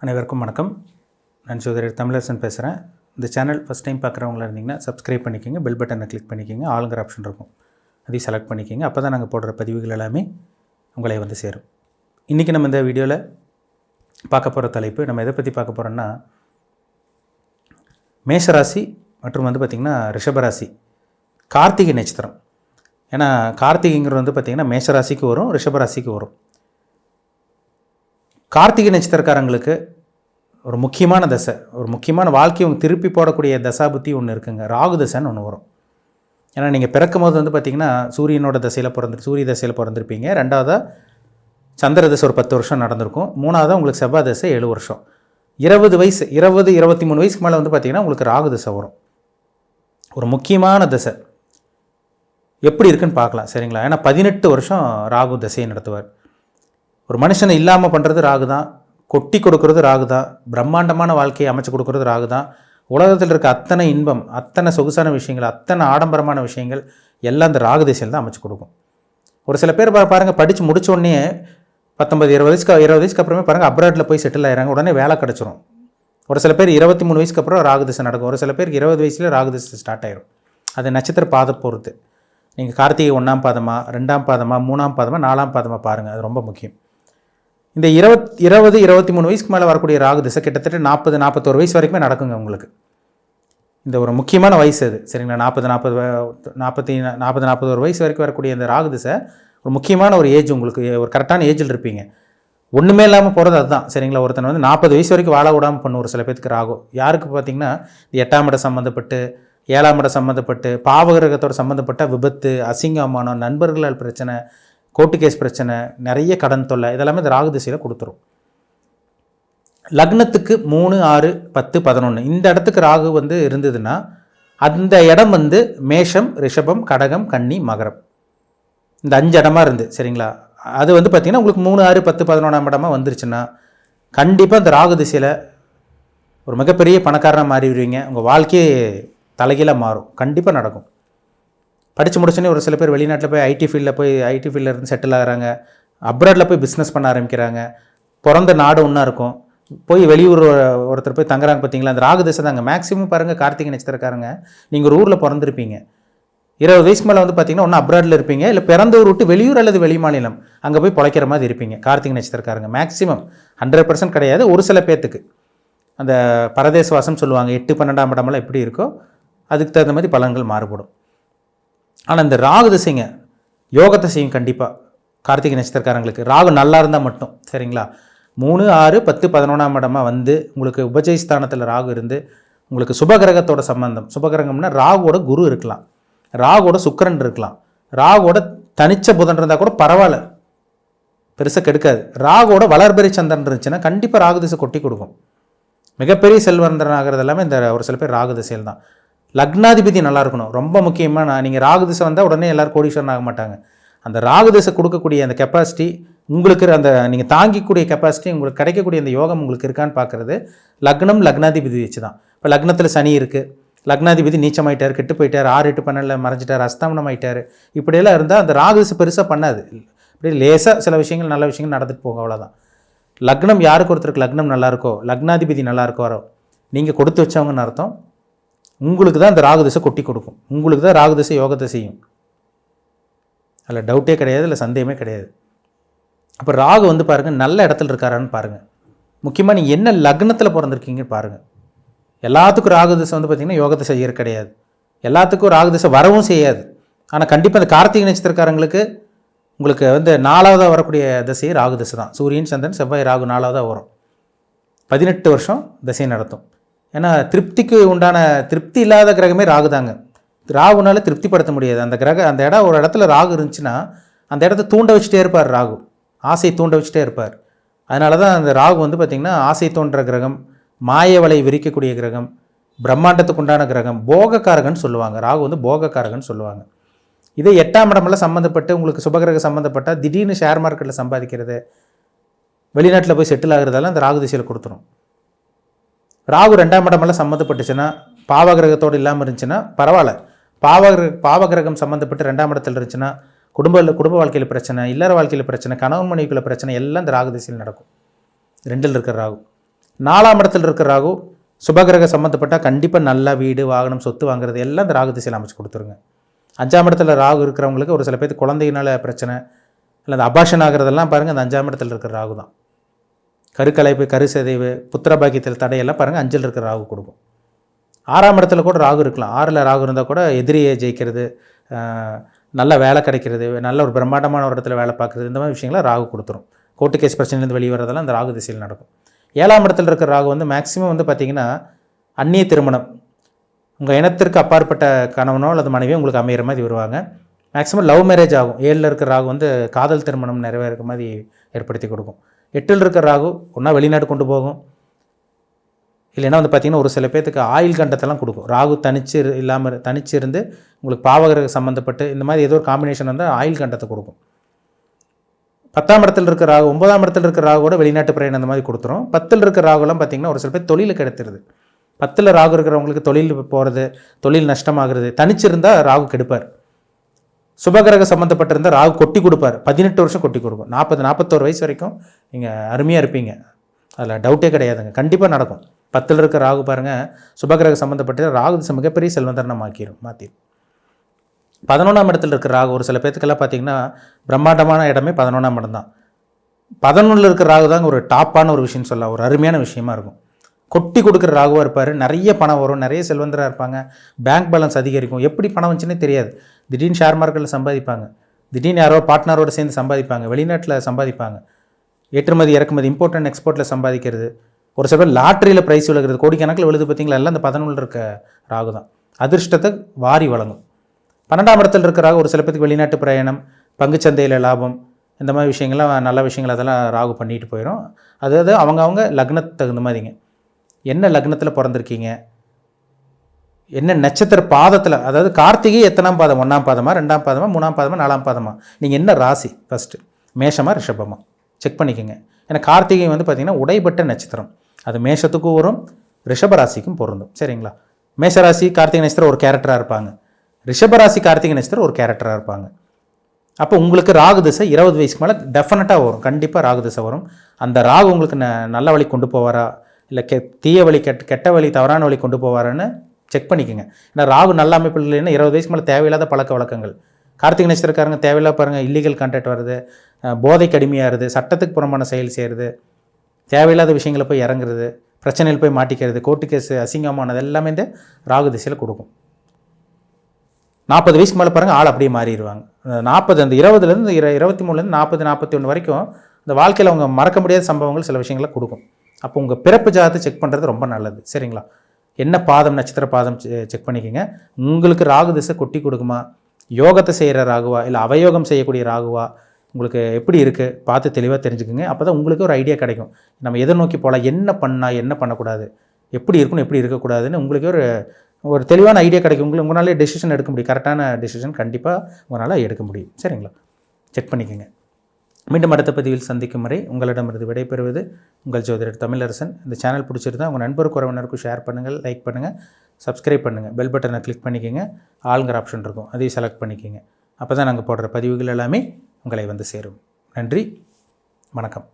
அனைவருக்கும் வணக்கம். நான் சோதரர் தமிழரசன் பேசுகிறேன். இந்த சேனல் ஃபஸ்ட் டைம் பார்க்குறவங்களா இருந்தீங்கன்னா சப்ஸ்கிரைப் பண்ணிக்கோங்க, பெல் பட்டனை கிளிக் பண்ணிக்கோங்க, ஆளுங்கிற ஆப்ஷன் இருக்கும், அதையும் செலக்ட் பண்ணிக்கோங்க. அப்போ தான் நாங்கள் போடுற பதிவுகள் எல்லாமே உங்களை வந்து சேரும். இன்றைக்கி நம்ம இந்த வீடியோவில் பார்க்க போகிற தலைப்பு, நம்ம எதை பற்றி பார்க்க போகிறோன்னா, மேஷராசி மற்றும் வந்து பார்த்திங்கன்னா ரிஷபராசி, கார்த்திகை நட்சத்திரம். ஏன்னா கார்த்திகைங்கிறது வந்து பார்த்திங்கன்னா மேஷராசிக்கு வரும், ரிஷபராசிக்கு வரும். கார்த்திகை நட்சத்திரக்காரங்களுக்கு ஒரு முக்கியமான தசை, ஒரு முக்கியமான வாழ்க்கையை திருப்பி போடக்கூடிய தசாபுத்தி ஒன்று இருக்குங்க. ராகு தசைன்னு ஒன்று வரும். ஏன்னா நீங்கள் பிறக்கும் போது வந்து பார்த்திங்கன்னா சூரிய தசையில் பிறந்திருப்பீங்க. ரெண்டாவதாக சந்திர தசை ஒரு 10 வருஷம் நடந்திருக்கும். மூணாவதாக உங்களுக்கு செவ்வாய் தசை 7 வருஷம். 20 வயசு 23 வயசுக்கு மேலே வந்து பார்த்திங்கன்னா உங்களுக்கு ராகு தசை வரும். ஒரு முக்கியமான தசை எப்படி இருக்குன்னு பார்க்கலாம், சரிங்களா? ஏன்னா 18 வருஷம் ராகு தசையை நடத்துவார். ஒரு மனுஷனை இல்லாமல் பண்ணுறது ராகு தான், கொட்டி கொடுக்கறது ராகு தான், பிரம்மாண்டமான வாழ்க்கையை அமைச்சு கொடுக்கறது ராகு தான். உலகத்தில் இருக்க அத்தனை இன்பம், அத்தனை சொகுசான விஷயங்கள், அத்தனை ஆடம்பரமான விஷயங்கள் எல்லாம் இந்த ராகு திசையில் தான் அமைச்சு கொடுக்கும். ஒரு சில பேர் பாருங்கள், படித்து முடித்த உடனே 19-20 வயசுக்கு அப்புறமே பாருங்கள் அப்ராடில் போய் செட்டில் ஆகிறாங்க, உடனே வேலை கிடச்சிரும். ஒரு சில பேர் 23 வயசுக்கு அப்புறம் ராகு திசை நடக்கும். ஒரு சில பேருக்கு 20 வயசுல ராகு திசை ஸ்டார்ட் ஆயிரும். அது நட்சத்திர பாதை பொறுத்து. நீங்கள் கார்த்திகை 1ஆம் பாதமா, 2ஆம் பாதமா, 3ஆம் பாதமா, 4ஆம் பாதமா பாருங்கள், அது ரொம்ப முக்கியம். இந்த 23 வயசுக்கு மேலே வரக்கூடிய ராகு திசை கிட்டத்தட்ட 40-41 வயசு வரைக்குமே நடக்குங்க உங்களுக்கு. இந்த ஒரு முக்கியமான வயசு அது, சரிங்களா? 40-41 வயசு வரைக்கும் வரக்கூடிய இந்த ராகு திசை ஒரு முக்கியமான ஒரு ஏஜ். உங்களுக்கு ஒரு கரெக்டான ஏஜில் இருப்பீங்க. ஒன்றுமே இல்லாமல் போகிறது அதுதான், சரிங்களா? ஒருத்தனை வந்து 40 வயசு வரைக்கும் வாழ விடாமல் பண்ணும் ஒரு சில பேருக்கு ராகு. யாருக்கு பார்த்தீங்கன்னா 8ஆம் இடம் சம்மந்தப்பட்டு, 7ஆம் இடம் சம்மந்தப்பட்டு, பாவகிரகத்தோடு சம்மந்தப்பட்ட விபத்து, அசிங்கமானம், நண்பர்களால் பிரச்சனை, கோர்ட்டு கேஸ் பிரச்சனை, நிறைய கடன் தொல்லை, இதெல்லாமே இந்த ராகு திசையில் கொடுத்துரும். லக்னத்துக்கு 3, 6, 10, 11 இந்த இடத்துக்கு ராகு வந்து இருந்ததுன்னா அந்த இடம் வந்து மேஷம், ரிஷபம், கடகம், கன்னி, மகரம், இந்த 5 இடமா இருந்து, சரிங்களா? அது வந்து பார்த்திங்கன்னா உங்களுக்கு 3, 6, 10, 11ஆம் இடமா வந்துருச்சுன்னா கண்டிப்பாக இந்த ராகு திசையில் ஒரு மிகப்பெரிய பணக்காரனாக மாறிடுவீங்க. உங்கள் வாழ்க்கையே தலைகீழாக மாறும், கண்டிப்பாக நடக்கும். படித்து முடிச்சோன்னே ஒரு சில பேர் வெளிநாட்டில் போய் ஐடி ஃபீல்டில் இருந்து செட்டில் ஆகிறாங்க, அப்ராடில் போய் பிஸ்னஸ் பண்ண ஆரம்பிக்கிறாங்க. பிறந்த நாடு ஒன்றா இருக்கும், போய் வெளியூர் ஒருத்தர் போய் தங்குறாங்க. பார்த்தீங்களா, அந்த ராகு திசை தாங்க மேக்ஸிமம். பாருங்கள், கார்த்திகை நட்சத்திரக்காரங்க நீங்கள் ஒரு ஊரில் பிறந்திருப்பீங்க, 20 வயசுக்கு மேலே வந்து பார்த்தீங்கன்னா ஒன்று அப்ராடில் இருப்பீங்க, இல்லை பிறந்த ஊர் விட்டு வெளியூர் அல்லது வெளி மாநிலம் அங்கே போய் பிழைக்கிற மாதிரி இருப்பீங்க. கார்த்திகை நட்சத்திரக்காரங்க மேக்ஸிமம் 100% கிடையாது, ஒரு சில பேர்த்துக்கு அந்த பரதேசவாசம் சொல்லுவாங்க, 8, 12ஆம் இடமெல்லாம் எப்படி இருக்கோ அதுக்கு தகுந்த மாதிரி பலன்கள் மாறுபடும். ஆனால் இந்த ராகு திசைங்க யோகத்தை செய்யும் கண்டிப்பாக கார்த்திகை நட்சத்திரக்காரங்களுக்கு. ராகு நல்லா இருந்தால் மட்டும், சரிங்களா? 3, 6, 10, 11ஆம் இடமா வந்து உங்களுக்கு உபஜய ஸ்தானத்தில் ராகு இருந்து உங்களுக்கு சுபகிரகத்தோட சம்பந்தம். சுபகிரகம்னா ராகுவோட குரு இருக்கலாம், ராகுவோட சுக்கிரன் இருக்கலாம், ராகுவோட தனிச்ச புதன் இருந்தால் கூட பரவாயில்ல, பெருசாக கெடுக்காது. ராகுவோட வளர்பெரி சந்திரன் இருந்துச்சுன்னா கண்டிப்பாக ராகு திசை கொட்டி கொடுக்கும். மிகப்பெரிய செல்வந்தரன் ஆகிறது எல்லாமே இந்த ஒரு சில பேர் ராகு திசையில் தான். லக்னாதிபதி நல்லா இருக்கணும், ரொம்ப முக்கியமாக. நீங்கள் ராகு திசை வந்தால் உடனே எல்லோரும் கோடீஸ்வரன் ஆக மாட்டாங்க. அந்த ராகு திசை கொடுக்கக்கூடிய அந்த கெப்பாசிட்டி உங்களுக்கு, அந்த நீங்கள் தாங்கிக்கூடிய கெப்பாசிட்டி உங்களுக்கு கிடைக்கக்கூடிய அந்த யோகம் உங்களுக்கு இருக்கான்னு பார்க்குறது லக்னம், லக்னாதிபதி வச்சு தான். இப்போ லக்னத்தில் சனி இருக்குது, லக்னாதிபதி நீச்சமாயிட்டார், கெட்டு போயிட்டார், 6, 8, 12 மறைஞ்சிட்டார், அஸ்தாமனம் ஆகிட்டார், இப்படியெல்லாம் இருந்தால் அந்த ராகு திசை பெருசாக பண்ணாது. இப்படி லேசாக சில விஷயங்கள், நல்ல விஷயங்கள் நடந்துட்டு போகும், அவ்வளோதான். லக்னம் யாருக்கு ஒருத்தருக்கு லக்னம் நல்லா இருக்கோ, லக்னாதிபதி நல்லா இருக்கோ, நீங்கள் கொடுத்து வச்சவங்கன்னு அர்த்தம். உங்களுக்கு தான் இந்த ராகு திசை கொட்டி கொடுக்கும், உங்களுக்கு தான் ராகு திசை யோகத்தை செய்யும், அதில் டவுட்டே கிடையாது, இல்லை சந்தேகமே கிடையாது. அப்போ ராகு வந்து பாருங்கள் நல்ல இடத்துல இருக்காரான்னு பாருங்கள். முக்கியமாக நீங்கள் என்ன லக்னத்தில் பிறந்திருக்கீங்கன்னு பாருங்கள். எல்லாத்துக்கும் ராகு திசை வந்து பார்த்திங்கன்னா யோகத்தை செய்யற கிடையாது, எல்லாத்துக்கும் ராகு திசை வரவும் செய்யாது. ஆனால் கண்டிப்பாக இந்த கார்த்திகை நட்சத்திரக்காரங்களுக்கு உங்களுக்கு வந்து 4ஆவதாக வரக்கூடிய திசையே ராகு திசை தான். சூரியன், சந்திரன், செவ்வாய், ராகு 4ஆவதாக வரும். 18 வருஷம் திசை நடத்தும். ஏன்னா திருப்திக்கு உண்டான திருப்தி இல்லாத கிரகமே ராகு தாங்க. ராகுனால திருப்திப்படுத்த முடியாது. அந்த இடம் ஒரு இடத்துல ராகு இருந்துச்சுன்னா அந்த இடத்த தூண்ட வச்சுட்டே இருப்பார் ராகு, ஆசை தூண்ட வச்சுட்டே இருப்பார். அதனால தான் அந்த ராகு வந்து பார்த்திங்கன்னா ஆசை தோன்ற கிரகம், மாய வலை விரிக்கக்கூடிய கிரகம், பிரம்மாண்டத்துக்கு உண்டான கிரகம், போகக்காரகன் சொல்லுவாங்க. ராகு வந்து போகக்காரகன் சொல்லுவாங்க. இதே 8ஆம் இடமெல்லாம் சம்மந்தப்பட்டு உங்களுக்கு சுபகிரகம் சம்மந்தப்பட்டால் திடீர்னு ஷேர் மார்க்கெட்டில் சம்பாதிக்கிறது, வெளிநாட்டில் போய் செட்டில் ஆகுறதெல்லாம் அந்த ராகு திசையில் கொடுத்துரும். ராகு 2ஆம் இடமெல்லாம் சம்மந்தப்பட்டுச்சுன்னா, பாவகிரகத்தோடு இல்லாமல் இருந்துச்சுன்னா பரவாயில்ல. பாவகிரகம் சம்மந்தப்பட்டு 2ஆம் இடத்துல இருந்துச்சுன்னா குடும்ப வாழ்க்கையில் பிரச்சனை, இல்லற வாழ்க்கையில் பிரச்சனை, கணவன் மனைவிக்குள்ள பிரச்சனை எல்லாம் இந்த ராகு திசையில் நடக்கும். 2இல் இருக்கிற ராகு 4ஆம் இடத்துல இருக்கிற ராகு சுபகிரக சம்மந்தப்பட்டால் கண்டிப்பாக நல்லா வீடு வாகனம் சொத்து வாங்குறது எல்லாம் இந்த ராகு திசையில் அமைச்சு கொடுத்துருங்க. 5ஆம் இடத்துல ராகு இருக்கிறவங்களுக்கு ஒரு சில பேருக்கு குழந்தையினால பிரச்சனை இல்லை அந்த அபாஷன் ஆகிறதெல்லாம் பாருங்கள் அந்த 5ஆம் இடத்துல இருக்கிற ராகு தான். கருக்கலைப்பு கருசதைவு புத்திர பாக்கியத்தில் தடையெல்லாம் பாருங்கள் 5ல் இருக்கிற ராகு கொடுக்கும். 6ஆம் இடத்துல கூட ராகு இருக்கலாம். 6ல் ராகு இருந்தால் கூட எதிரியை ஜெயிக்கிறது, நல்ல வேலை கிடைக்கிறது, நல்ல ஒரு பிரம்மாண்டமான ஒரு இடத்துல வேலை பார்க்குறது, இந்த மாதிரி விஷயங்களை ராகு கொடுத்துரும். கோர்ட்டு கேஸ் பிரச்சனைலேருந்து வெளியே வரதெல்லாம் அந்த ராகு திசையில் நடக்கும். 7ஆம் இடத்துல இருக்கிற ராகு வந்து மேக்ஸிமம் வந்து பார்த்திங்கன்னா அந்நிய திருமணம், உங்கள் இனத்திற்கு அப்பாற்பட்ட கணவனோ அல்லது மனைவியோ உங்களுக்கு அமையிற மாதிரி வருவாங்க. மேக்ஸிமம் லவ் மேரேஜ் ஆகும். 7ல் இருக்கிற ராகு வந்து காதல் திருமணம் நிறைவேற மாதிரி ஏற்படுத்தி கொடுக்கும். 8ல் இருக்கிற ராகு ஒன்றா வெளிநாடு கொண்டு போகும், இல்லைன்னா வந்து பார்த்திங்கன்னா ஒரு சில பேர்த்துக்கு ஆயில் கண்டத்தெல்லாம் கொடுக்கும். ராகு தனிச்சு இருந்து உங்களுக்கு பாவகிரக சம்மந்தப்பட்டு இந்த மாதிரி ஏதோ ஒரு காம்பினேஷன் வந்து ஆயில் கண்டத்தை கொடுக்கும். 10ஆம் இடத்துல இருக்கிற ராகு 9ஆம் இடத்துல இருக்கிற ராகு கூட வெளிநாட்டு பிரயாணம் அந்த மாதிரி கொடுத்துரும். 10ல் இருக்கிற ராகுலாம் பார்த்திங்கன்னா ஒரு சில பேர் தொழிலுக்கு எடுத்துருது. 10ல் ராகு இருக்கிறவங்களுக்கு தொழில் போகிறது, தொழில் நஷ்டமாகிறது. தனிச்சிருந்தால் ராகு கெடுப்பார். சுபகிரக சம்மந்தப்பட்டிருந்தால் ராகு கொட்டி கொடுப்பார். 18 வருஷம் கொட்டி கொடுக்கும். 41 வயசு வரைக்கும் நீங்கள் அருமையாக இருப்பீங்க, அதில் டவுட்டே கிடையாதுங்க. கண்டிப்பாக நடக்கும். 10ல் இருக்கிற ராகு பாருங்கள் சுபகிரக சம்மந்தப்பட்ட ராகு திசை மிகப்பெரிய செல்வந்தரனை மாற்றிடும். 11ஆம் இடத்துல இருக்கிற ராகு ஒரு சில பேத்துக்கெல்லாம் பார்த்திங்கன்னா பிரம்மாண்டமான இடமே 11ஆம் இடம் தான். 11ல் இருக்கிற ராகு தாங்க ஒரு டாப்பான ஒரு விஷயம் சொல்லலாம், ஒரு அருமையான விஷயமா இருக்கும். கொட்டி கொடுக்குற ராகுவாக இருப்பார். நிறைய பணம் வரும், நிறைய செல்வந்தராக இருப்பாங்க, பேங்க் பேலன்ஸ் அதிகரிக்கும். எப்படி பணம் வந்துச்சுன்னே தெரியாது. திடீர்னு ஷேர் மார்க்கெட்டில் சம்பாதிப்பாங்க, திடீர்னு யாரோ பார்ட்னரோடு சேர்ந்து சம்பாதிப்பாங்க, வெளிநாட்டில் சம்பாதிப்பாங்க, ஏற்றுமதி இறக்குமதி இம்போர்ட் அண்ட் எக்ஸ்போர்ட்டில் சம்பாதிக்கிறது. ஒரு சில பேர் லாட்ரியில் ப்ரைஸ் விழுகிறது, கோடிக்கணக்கில் விழுது பார்த்தீங்களா, எல்லாம் அந்த 11ல் இருக்க ராகு தான். அதிர்ஷ்டத்தை வாரி வழங்கும். 12ஆம் இடத்துல இருக்கிற ராகு ஒரு சில பேருக்கு வெளிநாட்டு பிரயாணம், பங்குச்சந்தையில் லாபம், இந்த மாதிரி விஷயங்கள்லாம் நல்ல விஷயங்கள் அதெல்லாம் ராகு பண்ணிட்டு போயிடும். அதாவது அவங்க லக்னத்துக்கு தகுந்த மாதிரிங்க. என்ன லக்னத்தில் பிறந்திருக்கீங்க, என்ன நட்சத்திர பாதத்தில், அதாவது கார்த்திகை எத்தனாம் பாதம், 1ஆம் பாதமா 2ஆம் பாதமா 3ஆம் பாதமா 4ஆம் பாதமா, நீங்கள் என்ன ராசி ஃபஸ்ட்டு மேஷமா ரிஷபமா செக் பண்ணிக்கோங்க. ஏன்னா கார்த்திகை வந்து பார்த்திங்கன்னா உடைப்பட்ட நட்சத்திரம், அது மேஷத்துக்கும் வரும் ரிஷபராசிக்கும் பொருந்தும். சரிங்களா? மேஷராசி கார்த்திகை நட்சத்திரம் ஒரு கேரக்டராக இருப்பாங்க, ரிஷபராசி கார்த்திகை நட்சத்திரம் ஒரு கேரக்டராக இருப்பாங்க. அப்போ உங்களுக்கு ராகு திசை 20 வயசுக்கு மேலே டெஃபினட்டாக வரும், கண்டிப்பாக ராகு திசை வரும். அந்த ராகு உங்களுக்கு நல்ல வழி கொண்டு போவாரா இல்லை தீய வழி கெட்ட வழி தவறான வழி கொண்டு போவாரான்னு செக் பண்ணிக்கோங்க. ஏன்னா ராகு நல்ல அமைப்பில் இல்லைன்னா 20 வயசுக்கு மேலே தேவையில்லாத பழக்க வழக்கங்கள், கார்த்திகை நட்சத்திரக்காரங்க தேவையில்லாத பாருங்கள், இல்லீகல் கான்டாக்ட் வருது, போதைக்கு அடிமையாகிறது, சட்டத்துக்கு புறம்பான செயல் செய்கிறது, தேவையில்லாத விஷயங்களை போய் இறங்குறது, பிரச்சனையில் போய் மாட்டிக்கிறது, கோர்ட்டு கேஸு அசிங்கமானது எல்லாமே இந்த ராகு திசையில் கொடுக்கும். 40 வயசுக்கு மேலே பாருங்கள் ஆள் அப்படியே மாறிடுவாங்க. 40 அந்த 20லேருந்து 23லேருந்து 40 41 வரைக்கும் இந்த வாழ்க்கையில் அவங்க மறக்க முடியாத சம்பவங்கள் சில விஷயங்களை கொடுக்கும். அப்போ உங்கள் பிறப்பு ஜாதத்தை செக் பண்ணுறது ரொம்ப நல்லது. சரிங்களா? என்ன பாதம் நட்சத்திர பாதம் செக் பண்ணிக்கோங்க. உங்களுக்கு ராகு திசை கொட்டி கொடுக்குமா, யோகத்தை செய்கிற ராகுவா இல்லை அவயோகம் செய்யக்கூடிய ராகுவா, உங்களுக்கு எப்படி இருக்குது பார்த்து தெளிவாக தெரிஞ்சுக்குங்க. அப்போ தான் உங்களுக்கு ஒரு ஐடியா கிடைக்கும். நம்ம எதை நோக்கி போகலாம், என்ன பண்ணால் என்ன பண்ணக்கூடாது, எப்படி இருக்கணும் எப்படி இருக்கக்கூடாதுன்னு உங்களுக்கு ஒரு தெளிவான ஐடியா கிடைக்கும். உங்களாலே டெசிஷன் எடுக்க முடியும், கரெக்டான டெசிஷன் கண்டிப்பாக உங்களால் எடுக்க முடியும். சரிங்களா? செக் பண்ணிக்கோங்க. மீண்டும் அடுத்த பதிவில் சந்திக்கும் வரை உங்களிடமிருந்து விடைபெறுவது உங்கள் ஜோதிடர் தமிழரசன். இந்த சேனல் பிடிச்சிருந்தா உங்கள் நண்பருக்கு உறவினருக்கும் ஷேர் பண்ணுங்கள், லைக் பண்ணுங்கள், சப்ஸ்கிரைப் பண்ணுங்கள், பெல் பட்டனை கிளிக் பண்ணிக்கோங்க, ஆளுங்கிற ஆப்ஷன் இருக்கும் அதையும் செலக்ட் பண்ணிக்கோங்க. அப்போ தான் நாங்கள் போடுற பதிவுகள் எல்லாமே உங்களை வந்து சேரும். நன்றி, வணக்கம்.